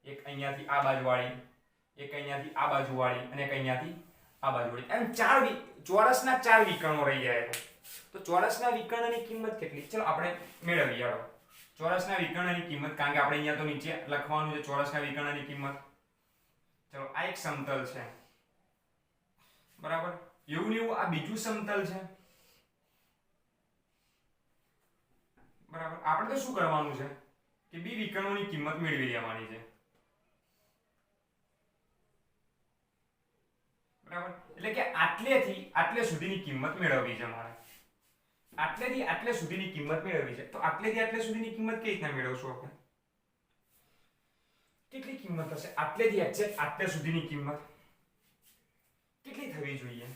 એક અહીંયાથી આ બાજુવાળી, એક અહીંયાથી આ બાજુવાળી અને એક અહીંયાથી આ બાજુવાળી, એમ ચોરસના 4 વિકર્ણો રહી જાય છે. તો ચોરસના વિકર્ણની કિંમત કેટલી? ચલો આપણે મેળવીએ. હાલો, ચોરસના વિકર્ણની કિંમત, કારણ કે આપણે અહીંયા તો નીચે લખવાનું છે ચોરસના વિકર્ણની કિંમત. ચલો, આ એક સમતલ છે, બરાબર. એવું ને એવું આ બીજું સમતલ છે, બરાબર. આપણે તો શું કરવાનું છે કે બે વિકર્ણોની કિંમત મેળવી લેવાની છે, બરાબર. એટલે કે આટલેથી આટલે સુધીની કિંમત મેળવવી છે મારે, આટલેથી આટલે સુધીની કિંમત મેળવવી છે. તો આટલેથી આટલે સુધીની કિંમત કેવી રીતના મેળવશું આપણે? કેટલી કિંમત હશે આટલેથી આટલે સુધીની કિંમત? કેટલી થવી જોઈએ?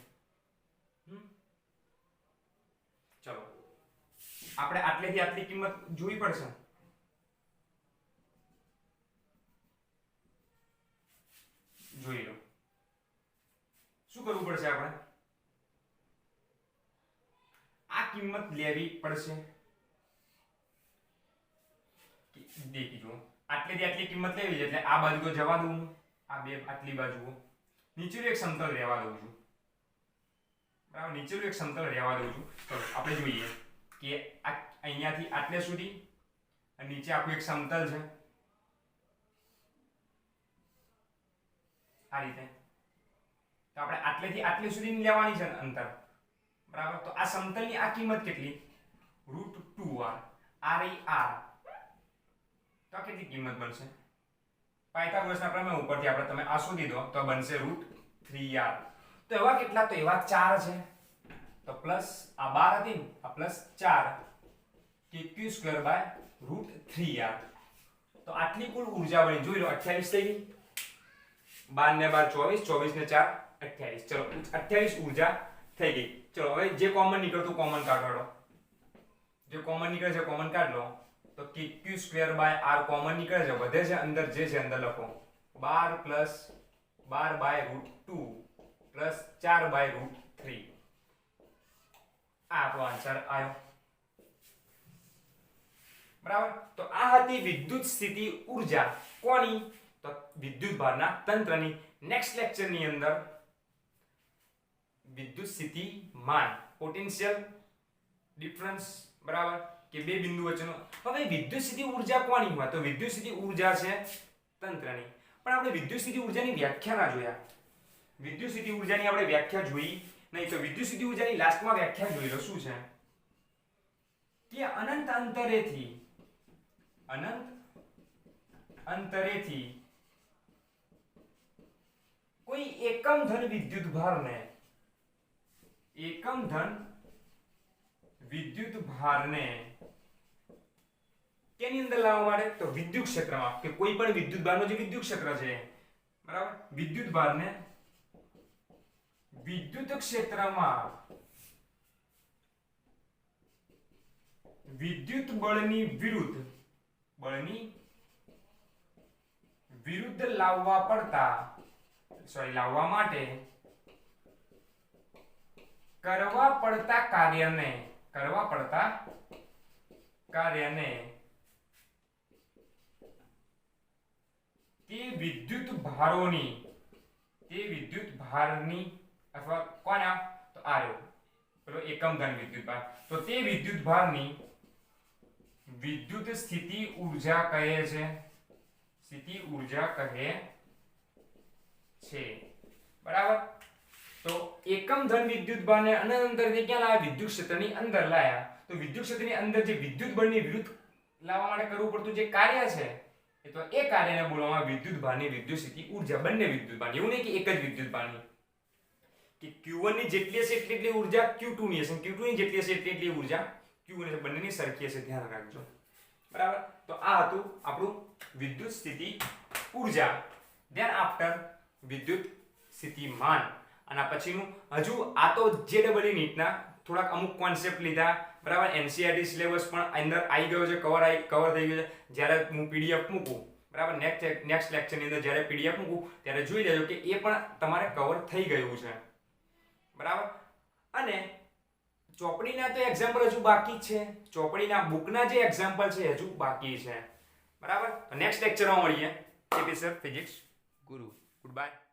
ચલો, આપણે આટલેથી આટલી કિંમત જોવી પડશે. જોઈ લો, શું કરવું પડશે? આપણે આ કિંમત લેવી પડશે. દેખી જો, આટલેથી આટલી કિંમત લેવી છે એટલે આ બાજુ તો જવા દઉં, આ બે આટલી બાજુઓ, નીચેનું એક સમતલ રહેવા દઉં છું, બરાબર. નીચેનું એક સમતલ રહેવા દઉં છું. ચલો આપણે જોઈએ કે અહીંયાથી આટલે સુધી અને નીચે આખું એક સમતલ છે, આ રીતે. તો આપણે આટલેથી આટલે સુધીની લેવાની છે અંતર, બરાબર. તો આ સમતલની આ કિંમત કેટલી? √2r. આ રહી r. તો આ કેટલી કિંમત બનશે? પાયથાગોરસના પ્રમેય ઉપરથી આપણે તમે આ શોધી દો તો બનશે √3r. તો એવા કેટલા? તો એવા 4 છે. તો પ્લસ આ 12 હતી ને, આ પ્લસ 4 kq²/√3r. તો આટલી કુલ ઉર્જા બની. જોઈ લો, 28 થઈ ગઈ. 12 ને 12 24, 24 ને 4 28. ચલો, 28 ઉર્જા થઈ ગઈ. ચલો, હવે જે કોમન નીકળતું કોમન કાઢો. જે કોમન નીકળે છે કોમન કાઢ લો. તો kq²/r કોમન નીકળે છે, વધે છે અંદર, જે છે અંદર લખો. 12 + 12/√2 + 4/√3. આ આપણો આન્સર આવ્યો, બરાબર. તો આ હતી વિદ્યુત સ્થિતિ ઉર્જા. કોની? તો વિદ્યુતભારના તંત્રની. નેક્સ્ટ લેક્ચર ની અંદર વિદ્યુત સ્થિતિમાન, પોટેન્શિયલ ડિફરન્સ, બરાબર, કે બે બિંદુ વચ્ચેનો. હવે વિદ્યુત સ્થિતિ ઉર્જા કોની હોય? તો વિદ્યુત સ્થિતિ ઉર્જા છે તંત્રની. પણ આપણે વિદ્યુત સ્થિતિ ઉર્જાની વ્યાખ્યા ના જોયા. વિદ્યુત સ્થિતિ ઉર્જાની આપણે વ્યાખ્યા જોઈ નહીં. તો વિદ્યુત સ્થિતિ ઉર્જાની લાસ્ટમાં વ્યાખ્યા જોઈ લો. શું છે? કે અનંત અંતરેથી કોઈ એકમ ધન વિદ્યુત ભારને કેની અંદર લાવવા માટે? તો વિદ્યુત ક્ષેત્રમાં, કે કોઈ પણ વિદ્યુત ભારનો જે વિદ્યુત ક્ષેત્ર છે, બરાબર, વિદ્યુત ભારને વિદ્યુત ક્ષેત્રમાં વિદ્યુત બળની વિરુદ્ધ લાવવા માટે કરવા પડતા કાર્યને તે વિદ્યુત ભારની અથવા કોના? તો આ રહ્યો પેલો એકમ ધન વિદ્યુત ભાર. તો તે વિદ્યુત ભારની વિદ્યુત સ્થિતિ ઉર્જા કહે છે, બરાબર. તો એકમ ધન વિદ્યુત ભારને અંતરથી ક્યાં લાવ્યા? વિદ્યુત ક્ષેત્રની અંદર લાવ્યા. તો વિદ્યુત ક્ષેત્રની અંદર જે વિદ્યુત બળની વિરુદ્ધ લાવવા માટે કરવું પડતું જે કાર્ય છે, તો એ કાર્યને બોલવામાં વિદ્યુત ભારની વિદ્યુત સ્થિતિ ઉર્જા. બંને વિદ્યુત ભાર, એવું નહીં કે એક જ વિદ્યુત ભારની, કે Q1 ની જેટલી હશે એટલી ઉર્જા Q2 ની હશે, Q2 ની જેટલી હશે એટલી ઉર્જા Q1 ની. બંનેની સરખી હશે, ધ્યાન રાખજો, બરાબર. તો આ હતું આપણું વિદ્યુત સ્થિતિ ઉર્જા. ધેન આફ્ટર વિદ્યુત સ્થિતિમાન. અને પછીનું હજુ આ તો JEE નીટના થોડાક અમુક કોન્સેપ્ટ લીધા, બરાબર. NCERT સિલેબસ પણ અંદર આવી ગયો છે, કવર થઈ ગયો છે. જ્યારે હું PDF મૂકું, બરાબર, નેક્સ્ટ લેક્ચરની અંદર જ્યારે PDF મૂકું ત્યારે જોઈ લેજો કે એ પણ તમારે કવર થઈ ગયું છે, બરાબર. અને ચોપડીના તો એક્ઝામ્પલ હજુ બાકી છે, ચોપડીના બુકના જે એક્ઝામ્પલ છે હજુ બાકી છે, બરાબર. તો નેક્સ્ટ લેક્ચરમાં મળીએ. કેપી સર ફિઝિક્સ ગુરુ. Good bye.